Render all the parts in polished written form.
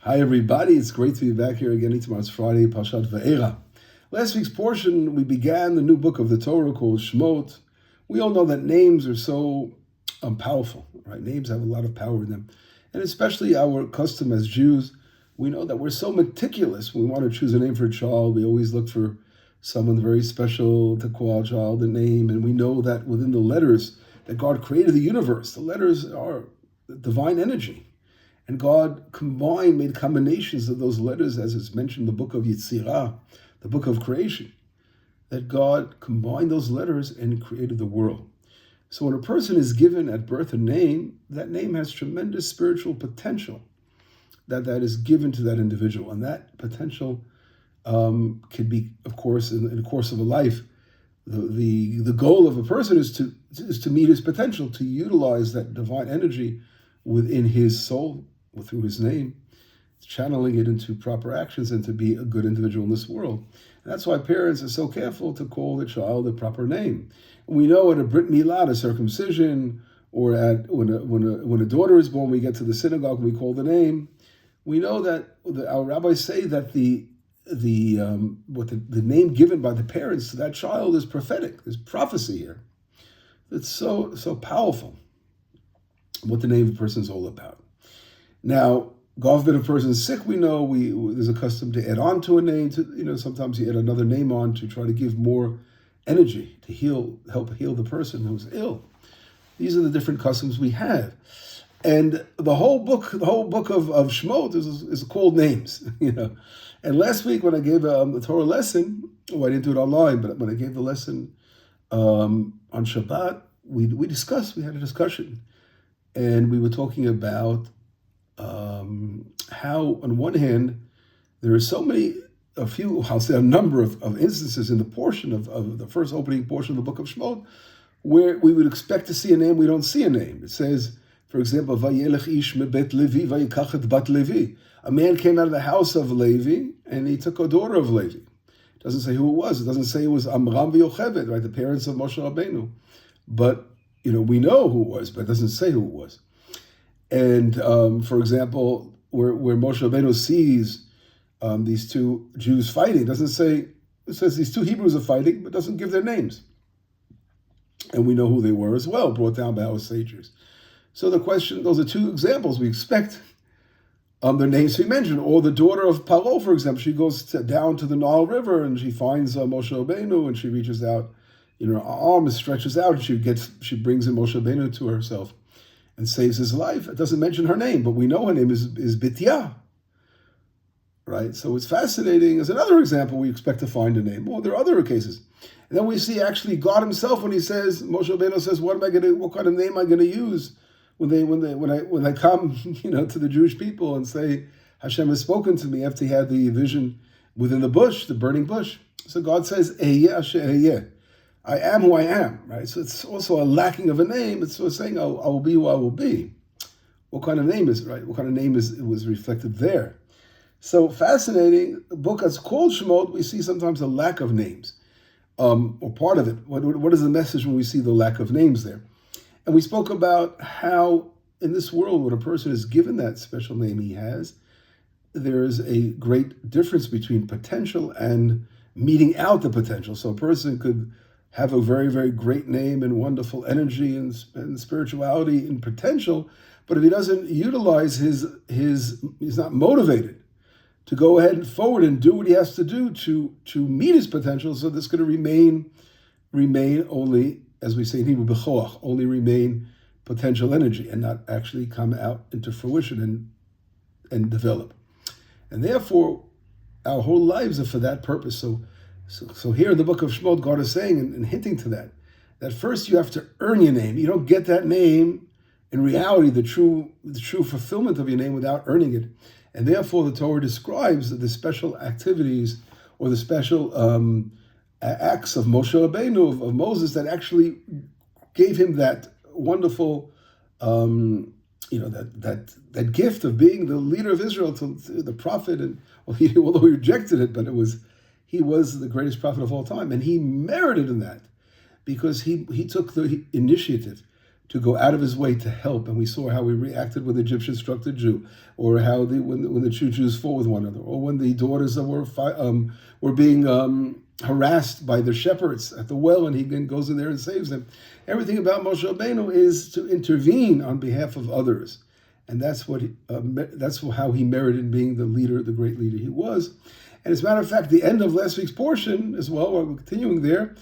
Hi everybody, it's great to be back here again. Tomorrow's Friday, Parshat Va'era. Last week's portion, we began the new book of the Torah called Shemot. We all know that names are so powerful, right? Names have a lot of power in them. And especially our custom as Jews, we know that we're so meticulous. When we want to choose a name for a child, we always look for someone very special to call our child a name. And we know that within the letters that God created the universe, the letters are divine energy. And God made combinations of those letters, as is mentioned in the book of Yetzirah, the book of creation, that God combined those letters and created the world. So when a person is given at birth a name, that name has tremendous spiritual potential that is given to that individual. And that potential could be, of course, in the course of a life, the goal of a person is to meet his potential, to utilize that divine energy within his soul, through his name, channeling it into proper actions and to be a good individual in this world. And that's why parents are so careful to call the child a proper name. And we know at a Brit Milah, a circumcision, or when a daughter is born, we get to the synagogue and we call the name. We know that our rabbis say that the name given by the parents to that child is prophetic. There's prophecy here. It's so powerful what the name of a person is all about. Now, God forbid a person is sick, we know there's a custom to add on to a name. Sometimes you add another name on to try to give more energy to help heal the person who's ill. These are the different customs we have. And the whole book of Shemot is called names, And last week when I gave the Torah lesson, I didn't do it online, but when I gave the lesson on Shabbat, we had a discussion. And we were talking about how, on one hand, there are a number of instances in the portion of the first opening portion of the book of Shemot, where we would expect to see a name, we don't see a name. It says, for example, Vayelech ish mebet Levi, vayikach et bat Levi. A man came out of the house of Levi, and he took a daughter of Levi. It doesn't say who it was. It doesn't say it was Amram v'Yocheved, right, the parents of Moshe Rabbeinu. But, we know who it was, but it doesn't say who it was. And for example, where Moshe Rabbeinu sees these two Jews fighting, it doesn't say, it says these two Hebrews are fighting, but doesn't give their names. And we know who they were as well, brought down by our sages. So the question, those are two examples we expect their names to be mentioned. Or the daughter of Paro, for example, she goes down to the Nile River and she finds Moshe Rabbeinu and she reaches out, her arm stretches out and she brings in Moshe Rabbeinu to herself and saves his life. It doesn't mention her name, but we know her name is Bitya, right? So it's fascinating. As another example, we expect to find a name. Well, there are other cases. And then we see actually God himself when he says, Moshe Rabbeinu says, what kind of name am I going to use when I come, to the Jewish people and say, Hashem has spoken to me after he had the vision within the bush, the burning bush. So God says, Ehyeh asher ehyeh. I am who I am, right? So it's also a lacking of a name. It's sort of saying, I will be who I will be. What kind of name is it, right? What kind of name was reflected there? So fascinating. A book that's called Shemot, we see sometimes a lack of names, or part of it. What is the message when we see the lack of names there? And we spoke about how in this world, when a person is given that special name he has, there is a great difference between potential and meeting out the potential. So a person could have a very, very great name and wonderful energy and spirituality and potential, but if he doesn't utilize he's not motivated to go ahead and forward and do what he has to do to meet his potential, so this going to remain only, as we say in Hebrew, bechoach, only remain potential energy and not actually come out into fruition and develop. And therefore, our whole lives are for that purpose. So here in the book of Shemot, God is saying and hinting to that first you have to earn your name. You don't get that name, in reality, the true fulfillment of your name without earning it. And therefore the Torah describes the special activities or the special acts of Moshe Rabbeinu, of Moses, that actually gave him that wonderful, that gift of being the leader of Israel, to the prophet. And although he rejected it, but he was the greatest prophet of all time, and he merited in that because he took the initiative to go out of his way to help. And we saw how he reacted when the Egyptians struck the Jew, or how when the two Jews fought with one another, or when the daughters were being harassed by the shepherds at the well, and he goes in there and saves them. Everything about Moshe Rabbeinu is to intervene on behalf of others, and that's how he merited being the leader, the great leader he was. And as a matter of fact, the end of last week's portion as well, while we're continuing there,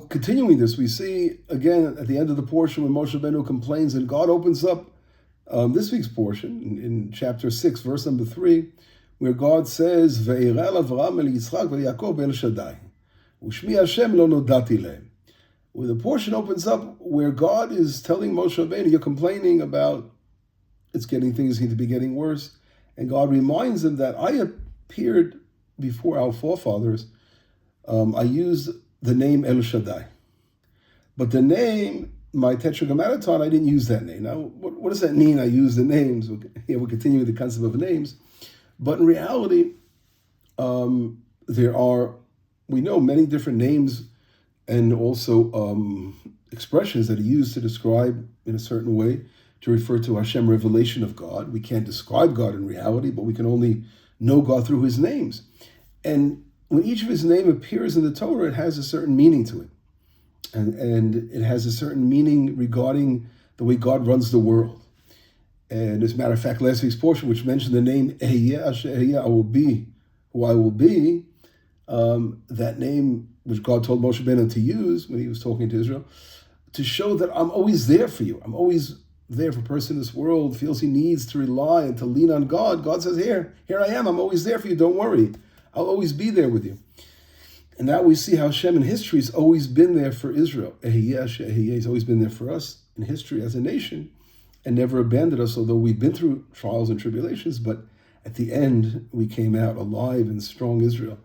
continuing this, we see again at the end of the portion when Moshe Rabbeinu complains, and God opens up this week's portion in chapter 6, verse number 3, where God says, "Ve'irel Avraham el Yitzchak ve'Yaakov el Shaddai, u'shmi Hashem lo nodati lehem." Where the portion opens up where God is telling Moshe Rabbeinu, you're complaining about things seem to be getting worse, and God reminds him that I appeared before our forefathers. I used the name El Shaddai, but the name, my Tetragrammaton, I didn't use that name. Now, what does that mean? I use the names. We're continuing the concept of names, but in reality, we know many different names and also expressions that are used to describe in a certain way, to refer to Hashem, revelation of God. We can't describe God in reality, but we can only know God through his names. And when each of his name appears in the Torah, it has a certain meaning to it. And it has a certain meaning regarding the way God runs the world. And as a matter of fact, last week's portion, which mentioned the name Ehyeh Asher Ehyeh, I will be who I will be, that name which God told Moshe Rabbeinu to use when he was talking to Israel, to show that I'm always there for you. I'm always there. If a person in this world feels he needs to rely and to lean on God, God says, here I am. I'm always there for you. Don't worry. I'll always be there with you. And now we see how Hashem in history has always been there for Israel. Ehyeh Asher Ehyeh, he's always been there for us in history as a nation and never abandoned us, although we've been through trials and tribulations, but at the end, we came out alive and strong Israel,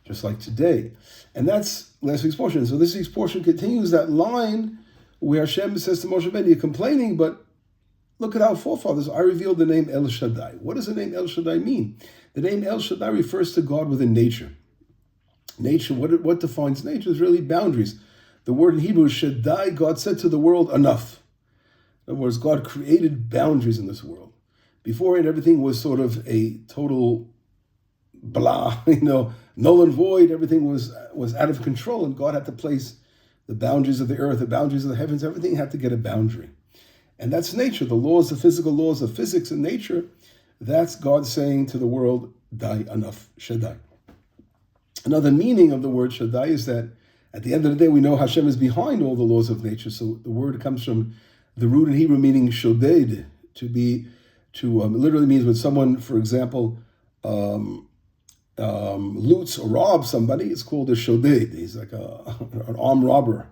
just like today. And that's last week's portion. So this week's portion continues that line where Hashem says to Moshe Rabbeinu, you're complaining, but look at our forefathers. I revealed the name El Shaddai. What does the name El Shaddai mean? The name El Shaddai refers to God within nature. Nature, what defines nature is really boundaries. The word in Hebrew is Shaddai. God said to the world, enough. In other words, God created boundaries in this world. Beforehand, everything was sort of a total blah, null and void. Everything was out of control, and God had to place the boundaries of the earth, the boundaries of the heavens. Everything had to get a boundary. And that's nature. The laws, the physical laws of physics and nature, that's God saying to the world, die, enough, Shaddai. Another meaning of the word Shaddai is that at the end of the day, we know Hashem is behind all the laws of nature. So the word comes from the root in Hebrew meaning shoded, literally means when someone, for example, loots or robs somebody, it's called a shoded. He's like an armed robber.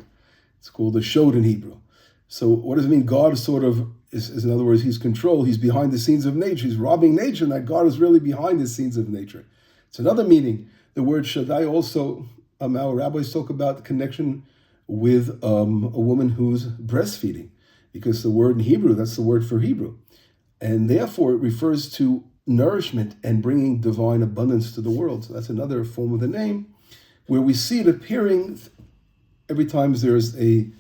It's called a shod in Hebrew. So what does it mean? God is in other words, he's control. He's behind the scenes of nature. He's robbing nature, and that God is really behind the scenes of nature. It's another meaning. The word Shaddai also, our rabbis talk about the connection with a woman who's breastfeeding, because the word in Hebrew, that's the word for Hebrew. And therefore it refers to nourishment and bringing divine abundance to the world. So that's another form of the name, where we see it appearing every time there's to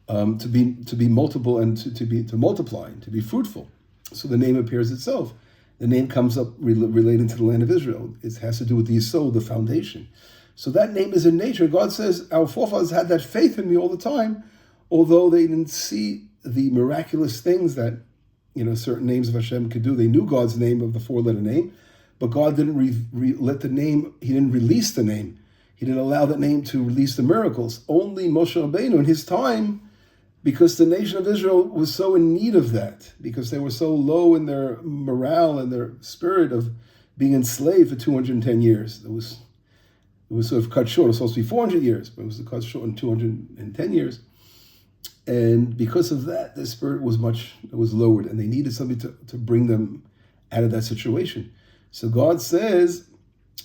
be multiple and to multiply, to be fruitful. So the name appears itself. The name comes up relating to the land of Israel. It has to do with the Yisod, the foundation. So that name is in nature. God says, our forefathers had that faith in me all the time, although they didn't see the miraculous things that certain names of Hashem could do. They knew God's name of the four-letter name, but God didn't let the name, he didn't release the name. He didn't allow that name to release the miracles. Only Moshe Rabbeinu in his time, because the nation of Israel was so in need of that, because they were so low in their morale and their spirit of being enslaved for 210 years. It was sort of cut short. It was supposed to be 400 years, but it was cut short in 210 years. And because of that, the spirit was lowered, and they needed something to bring them out of that situation. So God says,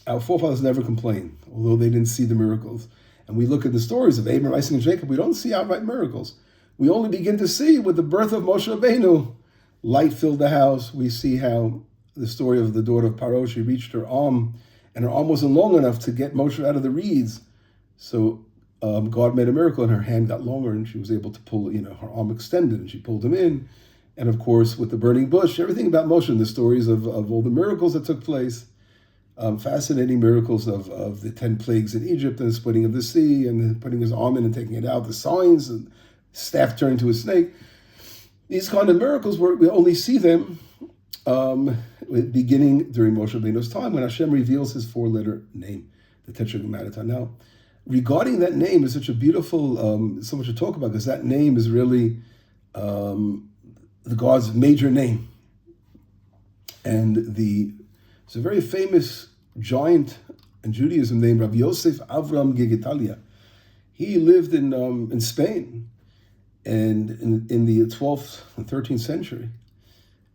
our forefathers never complained, although they didn't see the miracles. And we look at the stories of Abraham, Isaac, and Jacob, we don't see outright miracles. We only begin to see with the birth of Moshe Rabbeinu, light filled the house. We see how the story of the daughter of Paro, she reached her arm, and her arm wasn't long enough to get Moshe out of the reeds. So God made a miracle and her hand got longer and she was able to pull, her arm extended and she pulled him in. And of course, with the burning bush, everything about Moshe and the stories of all the miracles that took place, fascinating miracles of the 10 plagues in Egypt and the splitting of the sea and then putting his arm in and taking it out, the signs, and staff turned to a snake. These kind of miracles, we only see them beginning during Moshe Rabbeinu's time when Hashem reveals his 4-letter name, the Tetragrammaton. Now, regarding that name is such a beautiful, so much to talk about because that name is really the God's major name. And there's a very famous giant in Judaism named Rav Yosef Avram Gegetalia. He lived in Spain and in the 12th and 13th century.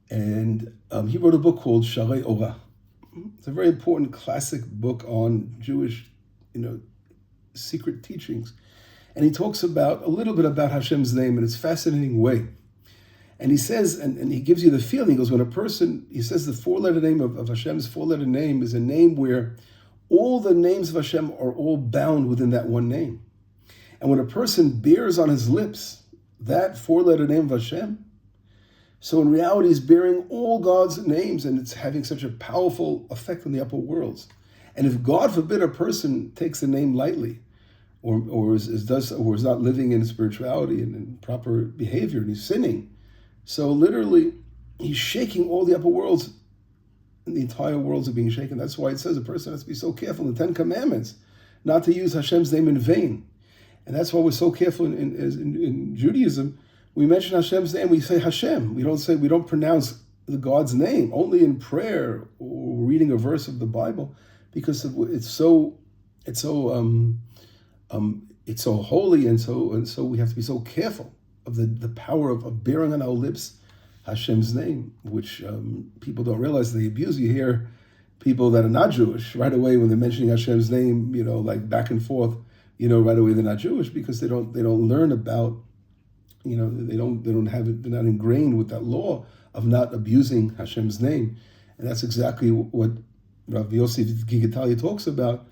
And he wrote a book called Sharei Orah. It's a very important classic book on Jewish, secret teachings. And he talks a little bit about Hashem's name in its fascinating way. And he says, and he gives you the feeling, he goes, when a person, he says the 4-letter name of Hashem's 4-letter name is a name where all the names of Hashem are all bound within that one name. And when a person bears on his lips that 4-letter name of Hashem, so in reality he's bearing all God's names and it's having such a powerful effect on the upper worlds. And if God forbid a person takes the name lightly, or is not living in spirituality and in proper behavior, and he's sinning, so literally he's shaking all the upper worlds, and the entire worlds are being shaken. That's why it says a person has to be so careful in the 10 Commandments not to use Hashem's name in vain. And that's why we're so careful in Judaism. We mention Hashem's name, we say Hashem. We don't pronounce the God's name only in prayer or reading a verse of the Bible, because it's so holy, and so we have to be so careful of the power of bearing on our lips Hashem's name, which people don't realize they abuse. You hear people that are not Jewish right away when they're mentioning Hashem's name, like back and forth, right away they're not Jewish because they don't learn about, they don't have it, they're not ingrained with that law of not abusing Hashem's name. And that's exactly what Rav Yosef Gegetalia talks about,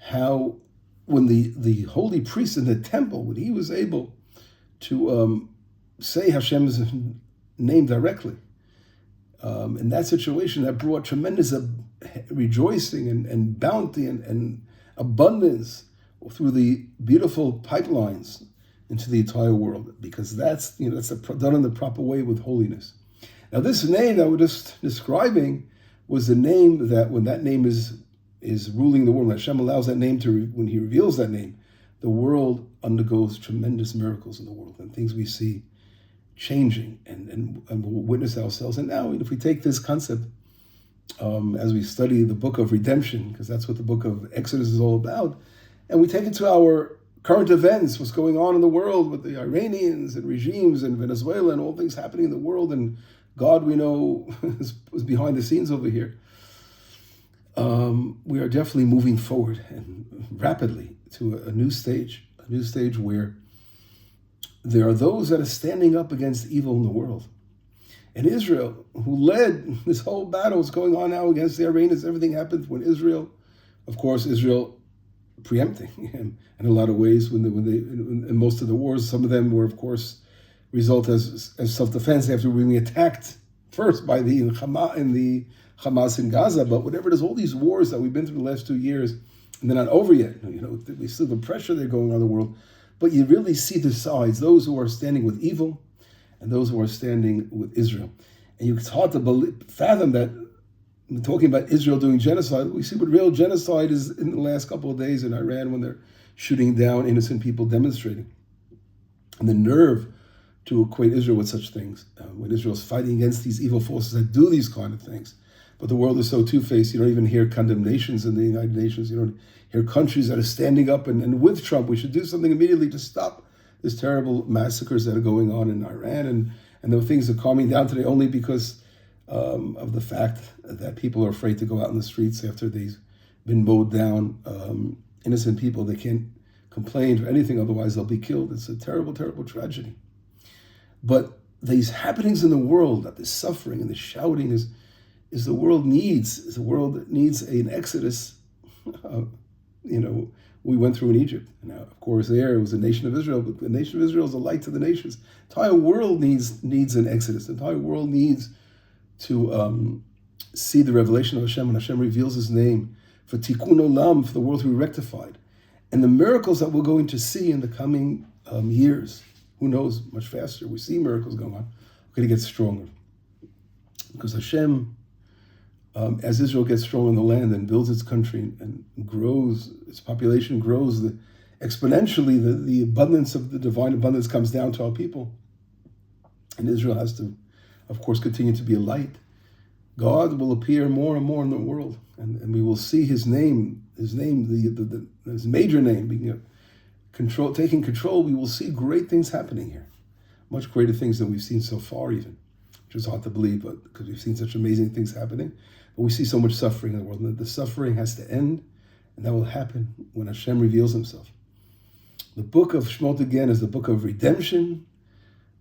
how when the holy priest in the temple, when he was able to say Hashem's name directly, in that situation, that brought tremendous rejoicing and bounty and abundance through the beautiful pipelines into the entire world, because that's done in the proper way with holiness. Now, this name that we're just describing was the name that, when that name is ruling the world, when Hashem allows that name when he reveals that name, the world undergoes tremendous miracles in the world and things we see changing and we'll witness ourselves. And now, if we take this concept as we study the book of redemption, because that's what the book of Exodus is all about, and we take it to our current events, what's going on in the world with the Iranians and regimes and Venezuela and all things happening in the world, and God, we know, is behind the scenes over here. We are definitely moving forward and rapidly to a new stage where there are those that are standing up against evil in the world. And Israel, who led this whole battle, is going on now against the Iranians. Everything happened when Israel preempting him in a lot of ways. In most of the wars, some of them were, of course, result as self-defense after being attacked first by the Hamas in Gaza. But whatever it is, all these wars that we've been through the last 2 years, and they're not over yet. We see the pressure they're going on in the world. But you really see the sides, those who are standing with evil and those who are standing with Israel. And it's hard to fathom that, talking about Israel doing genocide, we see what real genocide is in the last couple of days in Iran when they're shooting down innocent people demonstrating. And the nerve to equate Israel with such things, when Israel's fighting against these evil forces that do these kind of things. But the world is so two-faced, you don't even hear condemnations in the United Nations. You don't hear countries that are standing up and with Trump, we should do something immediately to stop these terrible massacres that are going on in Iran. And the things are calming down today only because of the fact that people are afraid to go out in the streets after they've been mowed down. Innocent people, they can't complain or anything, otherwise they'll be killed. It's a terrible, terrible tragedy. But these happenings in the world, that this suffering and this shouting is the world needs an exodus we went through in Egypt. Now, of course, there it was the nation of Israel, but the nation of Israel is a light to the nations. The entire world needs an exodus. The entire world needs to see the revelation of Hashem when Hashem reveals His name for tikkun olam, for the world to be rectified, and the miracles that we're going to see in the coming years. Who knows? Much faster. We see miracles going on. We're going to get stronger because Hashem, as Israel gets strong in the land and builds its country and grows, its population grows, exponentially the abundance of the divine abundance comes down to our people. And Israel has to, of course, continue to be a light. God will appear more and more in the world, and we will see His name, His major name being taking control. We will see great things happening here, much greater things than we've seen so far even, which is hard to believe, but because we've seen such amazing things happening. But we see so much suffering in the world, and the suffering has to end, and that will happen when Hashem reveals Himself. The book of Shemot, again, is the book of redemption,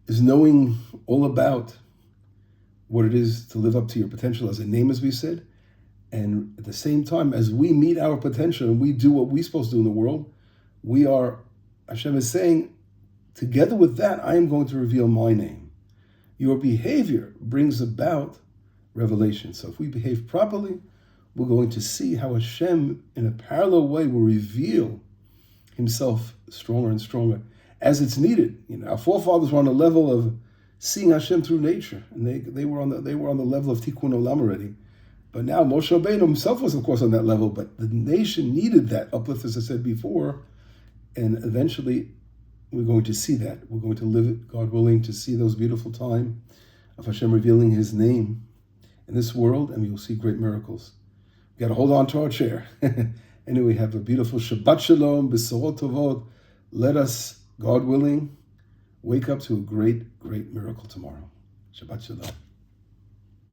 is knowing all about what it is to live up to your potential as a name, as we said. And at the same time, as we meet our potential and we do what we're supposed to do in the world, Hashem is saying, together with that, I am going to reveal my name. Your behavior brings about revelation. So if we behave properly, we're going to see how Hashem, in a parallel way, will reveal Himself stronger and stronger as it's needed. Our forefathers were on the level of seeing Hashem through nature, and they were on the level of tikkun olam already. But now Moshe Rabbeinu himself was, of course, on that level, but the nation needed that uplift, as I said before, and eventually we're going to see that. We're going to live it, God willing, to see those beautiful time of Hashem revealing His name in this world, and we will see great miracles. We got to hold on to our chair. Anyway, have a beautiful Shabbat Shalom, Besorot Tovot. Let us, God willing, wake up to a great, great miracle tomorrow. Shabbat Shalom.